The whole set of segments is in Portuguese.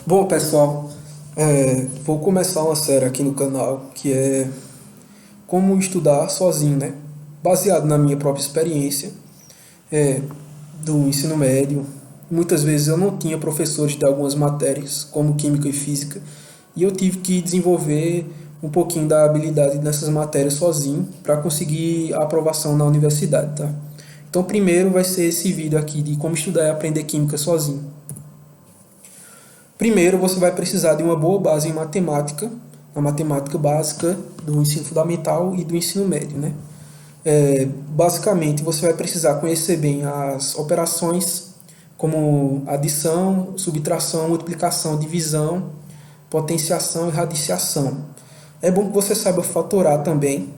Bom, pessoal, vou começar uma série aqui no canal que é como estudar sozinho, né? Baseado na minha própria experiência é, do ensino médio. Muitas vezes eu não tinha professores de algumas matérias, como química e física, e eu tive que desenvolver um pouquinho da habilidade nessas matérias sozinho para conseguir a aprovação na universidade, tá? Então, primeiro vai ser esse vídeo aqui de como estudar e aprender química sozinho. Primeiro, você vai precisar de uma boa base em matemática, a matemática básica do ensino fundamental e do ensino médio, né? Basicamente, você vai precisar conhecer bem as operações como adição, subtração, multiplicação, divisão, potenciação e radiciação. É bom que você saiba fatorar também,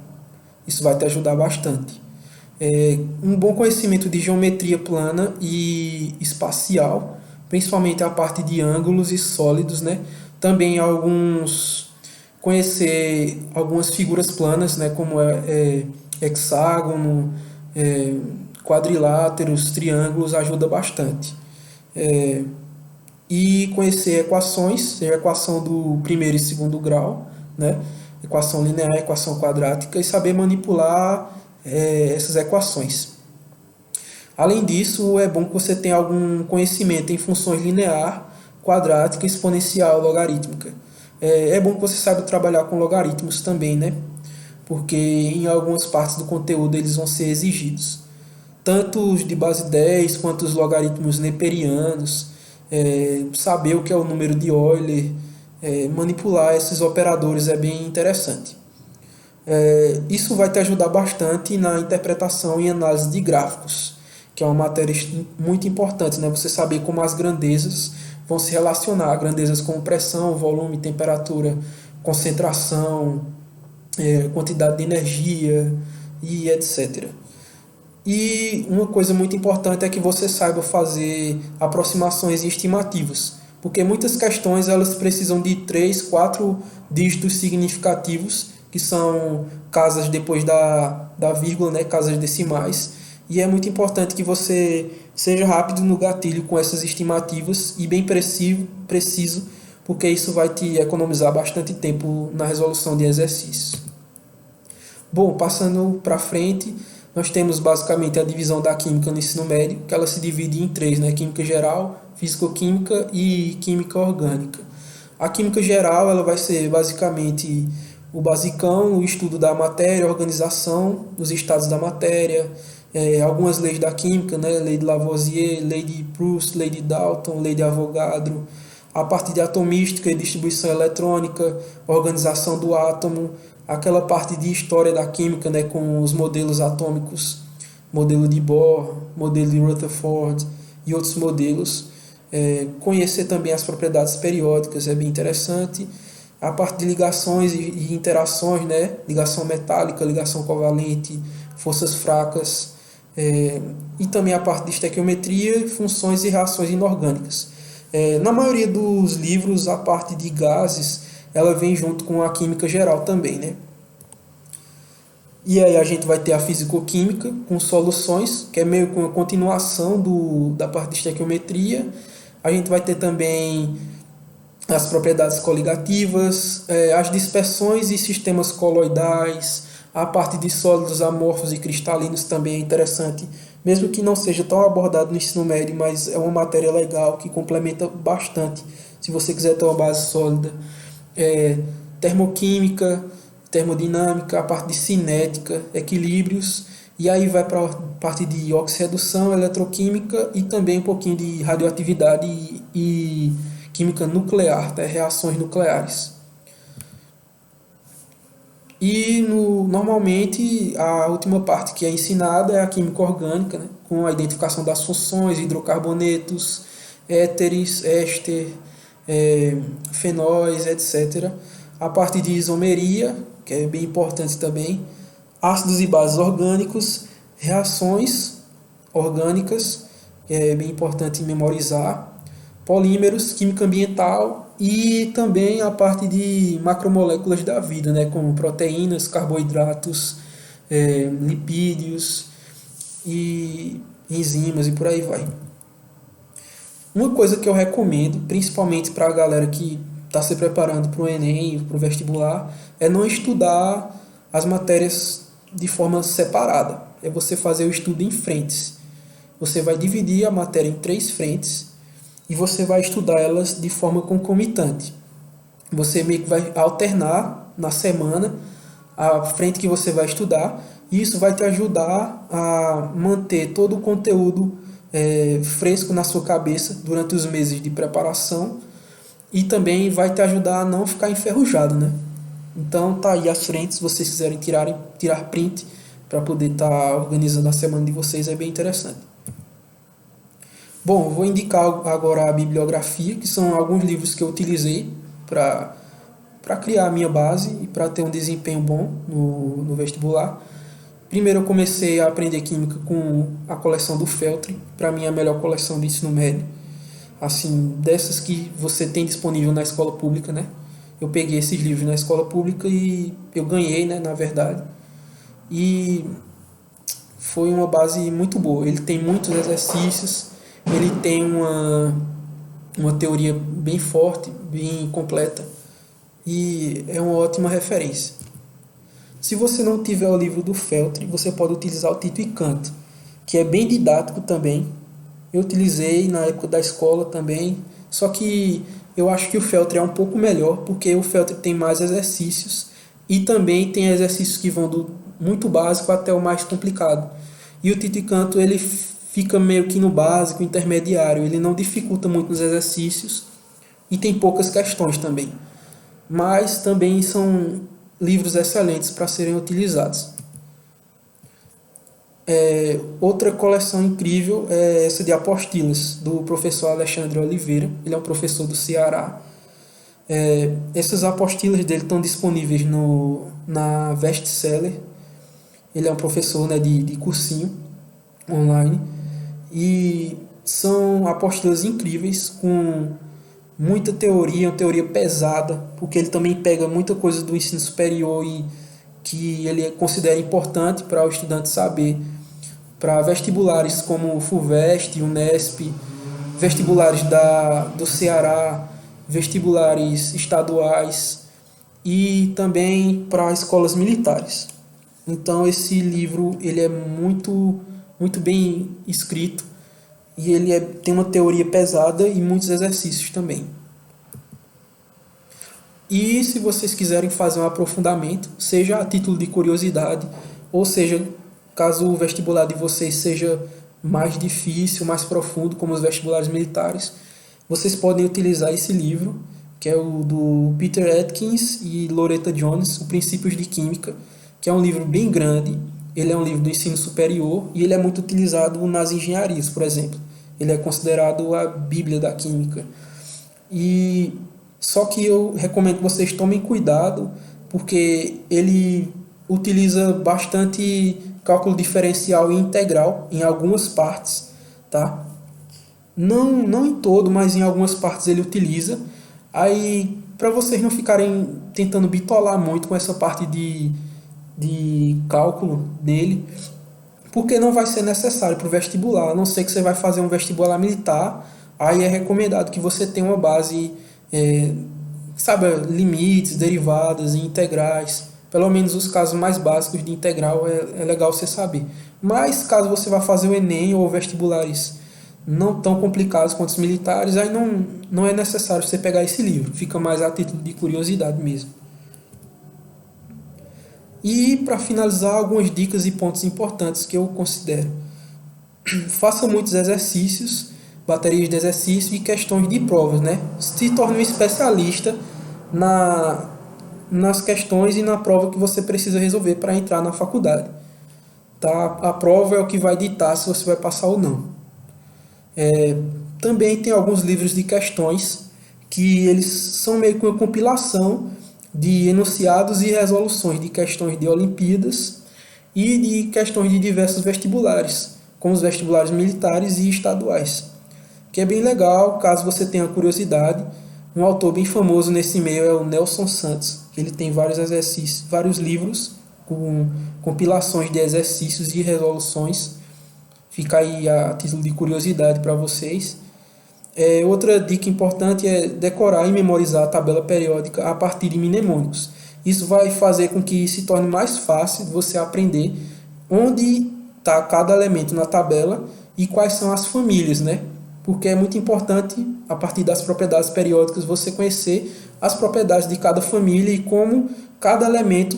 isso vai te ajudar bastante. Um bom conhecimento de geometria plana e espacial, principalmente a parte de ângulos e sólidos, né? Também conhecer algumas figuras planas, né? Como hexágono, é, quadriláteros, triângulos, ajuda bastante. É, e conhecer equações, seja a equação do primeiro e segundo grau, né? Equação linear, equação quadrática, e saber manipular essas equações. Além disso, é bom que você tenha algum conhecimento em funções linear, quadrática, exponencial, logarítmica. É bom que você saiba trabalhar com logaritmos também, né? Porque em algumas partes do conteúdo eles vão ser exigidos. Tanto os de base 10 quanto os logaritmos neperianos, saber o que é o número de Euler, manipular esses operadores é bem interessante. Isso vai te ajudar bastante na interpretação e análise de gráficos, que é uma matéria muito importante, né? Você saber como as grandezas vão se relacionar, grandezas como pressão, volume, temperatura, concentração, quantidade de energia e etc. E uma coisa muito importante é que você saiba fazer aproximações e estimativas, porque muitas questões elas precisam de 3, 4 dígitos significativos, que são casas depois da vírgula, né, casas decimais, e é muito importante que você seja rápido no gatilho com essas estimativas e bem preciso, porque isso vai te economizar bastante tempo na resolução de exercícios. Bom, passando para frente, nós temos basicamente a divisão da química no ensino médio, que ela se divide em três, né? Química geral, físico-química e química orgânica. A química geral ela vai ser basicamente o basicão, o estudo da matéria, a organização dos estados da matéria, algumas leis da química, né? Lei de Lavoisier, lei de Proust, lei de Dalton, lei de Avogadro, a parte de atomística e distribuição eletrônica, organização do átomo, aquela parte de história da química, né, com os modelos atômicos, modelo de Bohr, modelo de Rutherford e outros modelos. Conhecer também as propriedades periódicas é bem interessante. A parte de ligações e interações, né, ligação metálica, ligação covalente, forças fracas, e também a parte de estequiometria, funções e reações inorgânicas. Na maioria dos livros, a parte de gases ela vem junto com a química geral também, né? E aí a gente vai ter a fisicoquímica com soluções, que é meio que uma continuação da parte de estequiometria. A gente vai ter também as propriedades coligativas, as dispersões e sistemas coloidais, a parte de sólidos amorfos e cristalinos também é interessante, mesmo que não seja tão abordado no ensino médio, mas é uma matéria legal que complementa bastante, se você quiser ter uma base sólida. Termoquímica, termodinâmica, a parte de cinética, equilíbrios, e aí vai para a parte de oxirredução, eletroquímica e também um pouquinho de radioatividade e química nuclear, tá? Reações nucleares. E normalmente a última parte que é ensinada é a química orgânica, né? Com a identificação das funções, hidrocarbonetos, éteres, éster, fenóis, etc. A parte de isomeria, que é bem importante também, ácidos e bases orgânicos, reações orgânicas, que é bem importante memorizar, polímeros, química ambiental e também a parte de macromoléculas da vida, né, como proteínas, carboidratos, lipídios e enzimas e por aí vai. Uma coisa que eu recomendo, principalmente para a galera que está se preparando para o Enem, para o vestibular, é não estudar as matérias de forma separada. É você fazer o estudo em frentes. Você vai dividir a matéria em 3 frentes e você vai estudar elas de forma concomitante. Você meio que vai alternar na semana a frente que você vai estudar, e isso vai te ajudar a manter todo o conteúdo fresco na sua cabeça durante os meses de preparação, e também vai te ajudar a não ficar enferrujado, né? Então tá aí as frentes, se vocês quiserem tirar print para poder estar organizando a semana de vocês, é bem interessante. Bom, vou indicar agora a bibliografia, que são alguns livros que eu utilizei para criar a minha base e para ter um desempenho bom no vestibular. Primeiro eu comecei a aprender química com a coleção do Feltri, para mim é a melhor coleção de ensino médio, assim, dessas que você tem disponível na escola pública, né? Eu peguei esses livros na escola pública e eu ganhei, né, na verdade. E foi uma base muito boa. Ele tem muitos exercícios, ele tem uma teoria bem forte, bem completa, e é uma ótima referência. Se você não tiver o livro do Feltri, você pode utilizar o Tito e Canto, que é bem didático também. Eu utilizei na época da escola também, só que eu acho que o Feltri é um pouco melhor, porque o Feltri tem mais exercícios e também tem exercícios que vão do muito básico até o mais complicado. E o Tito e Canto ele fica meio que no básico, intermediário, ele não dificulta muito nos exercícios e tem poucas questões também. Mas também são livros excelentes para serem utilizados. Outra coleção incrível é essa de apostilas, do professor Alexandre Oliveira. Ele é um professor do Ceará. Essas apostilas dele estão disponíveis na Bestseller. Ele é um professor, né, de cursinho online. E são apostilas incríveis, com muita teoria, uma teoria pesada, porque ele também pega muita coisa do ensino superior e que ele considera importante para o estudante saber, para vestibulares como o FUVEST, Unesp, vestibulares do Ceará, vestibulares estaduais e também para escolas militares. Então esse livro ele é muito, muito bem escrito e ele tem uma teoria pesada e muitos exercícios também. E se vocês quiserem fazer um aprofundamento, seja a título de curiosidade, ou seja, caso o vestibular de vocês seja mais difícil, mais profundo, como os vestibulares militares, vocês podem utilizar esse livro, que é o do Peter Atkins e Loretta Jones, O Princípios de Química, que é um livro bem grande. Ele é um livro do ensino superior e ele é muito utilizado nas engenharias, por exemplo. Ele é considerado a Bíblia da Química. E só que eu recomendo que vocês tomem cuidado, porque ele utiliza bastante cálculo diferencial e integral em algumas partes, tá? Não em todo, mas em algumas partes ele utiliza. Aí, para vocês não ficarem tentando bitolar muito com essa parte de cálculo dele, porque não vai ser necessário para o vestibular, a não ser que você vai fazer um vestibular militar, aí é recomendado que você tenha uma base, sabe, limites, derivadas e integrais, pelo menos os casos mais básicos de integral é legal você saber. Mas caso você vá fazer o Enem ou vestibulares não tão complicados quanto os militares, aí não é necessário você pegar esse livro, fica mais a título de curiosidade mesmo. E para finalizar, algumas dicas e pontos importantes que eu considero. Faça muitos exercícios, baterias de exercício e questões de provas, né? Se torne um especialista nas questões e na prova que você precisa resolver para entrar na faculdade. Tá? A prova é o que vai ditar se você vai passar ou não. Também tem alguns livros de questões que eles são meio que uma compilação de enunciados e resoluções de questões de Olimpíadas e de questões de diversos vestibulares, como os vestibulares militares e estaduais, que é bem legal, caso você tenha curiosidade. Um autor bem famoso nesse meio é o Nelson Santos, que ele tem vários exercícios, vários livros com compilações de exercícios e resoluções. Fica aí a título de curiosidade para vocês. Outra dica importante é decorar e memorizar a tabela periódica a partir de mnemônicos. Isso vai fazer com que se torne mais fácil você aprender onde está cada elemento na tabela e quais são as famílias, né? Porque é muito importante, a partir das propriedades periódicas, você conhecer as propriedades de cada família e como cada elemento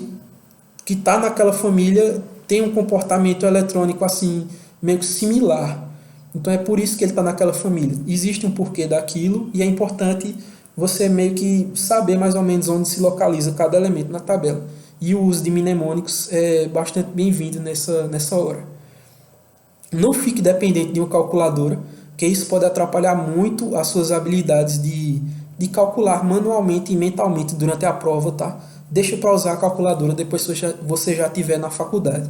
que está naquela família tem um comportamento eletrônico assim, meio que similar. Então é por isso que ele está naquela família. Existe um porquê daquilo e é importante você meio que saber mais ou menos onde se localiza cada elemento na tabela. E o uso de mnemônicos é bastante bem-vindo nessa hora. Não fique dependente de uma calculadora, que isso pode atrapalhar muito as suas habilidades de calcular manualmente e mentalmente durante a prova, tá? Deixa para usar a calculadora depois que você já estiver na faculdade.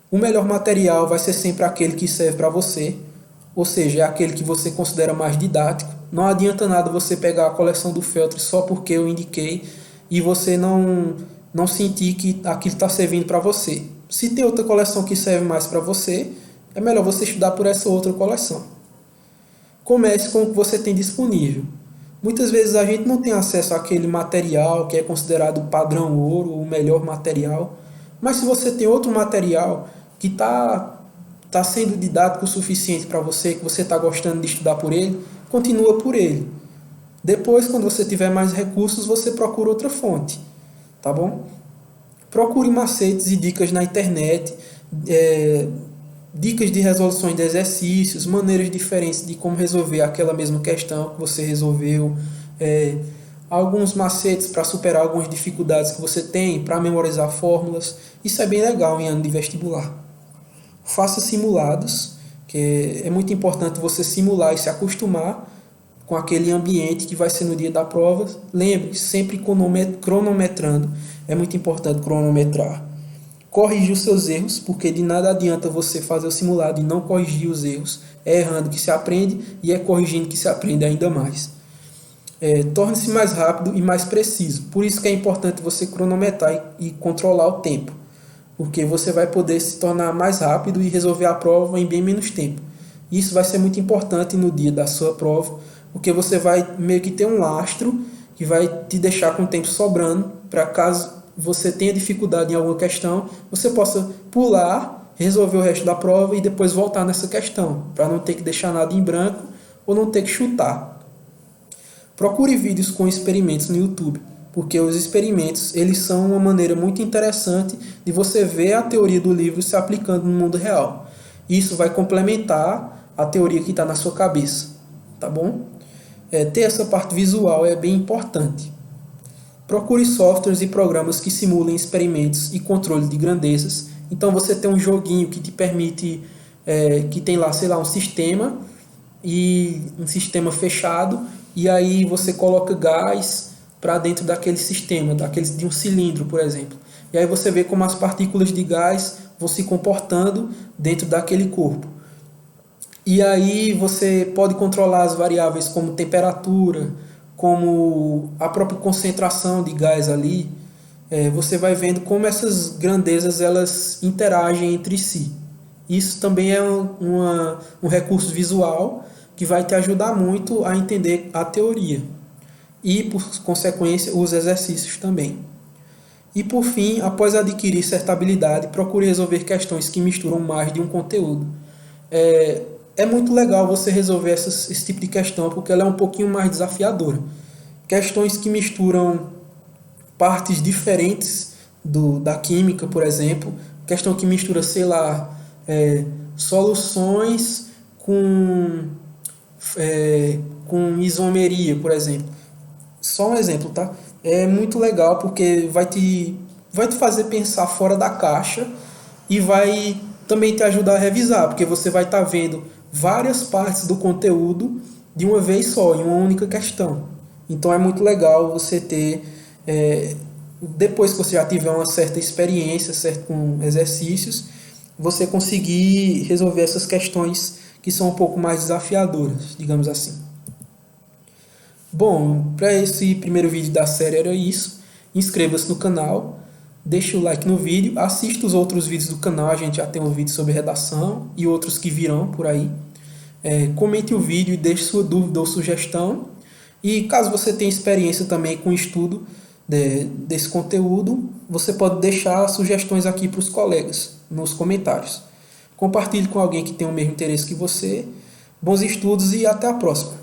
O melhor material vai ser sempre aquele que serve para você, ou seja, é aquele que você considera mais didático. Não adianta nada você pegar a coleção do Feltri só porque eu indiquei e você não sentir que aquilo está servindo para você. Se tem outra coleção que serve mais para você, é melhor você estudar por essa outra coleção. Comece com o que você tem disponível. Muitas vezes a gente não tem acesso àquele material que é considerado padrão ouro, o melhor material. Mas se você tem outro material que está sendo didático o suficiente para você, que você está gostando de estudar por ele, continua por ele. Depois, quando você tiver mais recursos, você procura outra fonte. Tá bom? Procure macetes e dicas na internet, dicas de resoluções de exercícios, maneiras diferentes de como resolver aquela mesma questão que você resolveu, alguns macetes para superar algumas dificuldades que você tem, para memorizar fórmulas. Isso é bem legal em ano de vestibular. Faça simulados, que é muito importante você simular e se acostumar com aquele ambiente que vai ser no dia da prova. Lembre, sempre cronometrando. É muito importante cronometrar. Corrija os seus erros, porque de nada adianta você fazer o simulado e não corrigir os erros. É errando que se aprende e é corrigindo que se aprende ainda mais. Torne-se mais rápido e mais preciso. Por isso que é importante você cronometrar e controlar o tempo, porque você vai poder se tornar mais rápido e resolver a prova em bem menos tempo. Isso vai ser muito importante no dia da sua prova, porque você vai meio que ter um lastro que vai te deixar com o tempo sobrando, para caso você tenha dificuldade em alguma questão, você possa pular, resolver o resto da prova e depois voltar nessa questão, para não ter que deixar nada em branco ou não ter que chutar. Procure vídeos com experimentos no YouTube, porque os experimentos eles são uma maneira muito interessante de você ver a teoria do livro se aplicando no mundo real. Isso vai complementar a teoria que está na sua cabeça, tá bom? Ter essa parte visual é bem importante. Procure softwares e programas que simulem experimentos e controle de grandezas. Então você tem um joguinho que te permite, que tem lá, sei lá, um sistema fechado, e aí você coloca gás para dentro daquele sistema, de um cilindro, por exemplo. E aí você vê como as partículas de gás vão se comportando dentro daquele corpo. E aí você pode controlar as variáveis como temperatura, como a própria concentração de gás ali. Você vai vendo como essas grandezas elas interagem entre si. Isso também é um recurso visual que vai te ajudar muito a entender a teoria. E, por consequência, os exercícios também. E, por fim, após adquirir certa habilidade, procure resolver questões que misturam mais de um conteúdo. É muito legal você resolver esse tipo de questão, porque ela é um pouquinho mais desafiadora. Questões que misturam partes diferentes da química, por exemplo. Questão que mistura, sei lá, soluções com isomeria, por exemplo. Só um exemplo, tá? É muito legal porque vai te fazer pensar fora da caixa e vai também te ajudar a revisar, porque você vai estar vendo várias partes do conteúdo de uma vez só, em uma única questão. Então é muito legal você ter, depois que você já tiver uma certa experiência, certo, com exercícios, você conseguir resolver essas questões que são um pouco mais desafiadoras, digamos assim. Bom, para esse primeiro vídeo da série era isso. Inscreva-se no canal, deixe o like no vídeo, assista os outros vídeos do canal, a gente já tem um vídeo sobre redação e outros que virão por aí. Comente o vídeo e deixe sua dúvida ou sugestão. E caso você tenha experiência também com o estudo desse conteúdo, você pode deixar sugestões aqui para os colegas nos comentários. Compartilhe com alguém que tem o mesmo interesse que você. Bons estudos e até a próxima!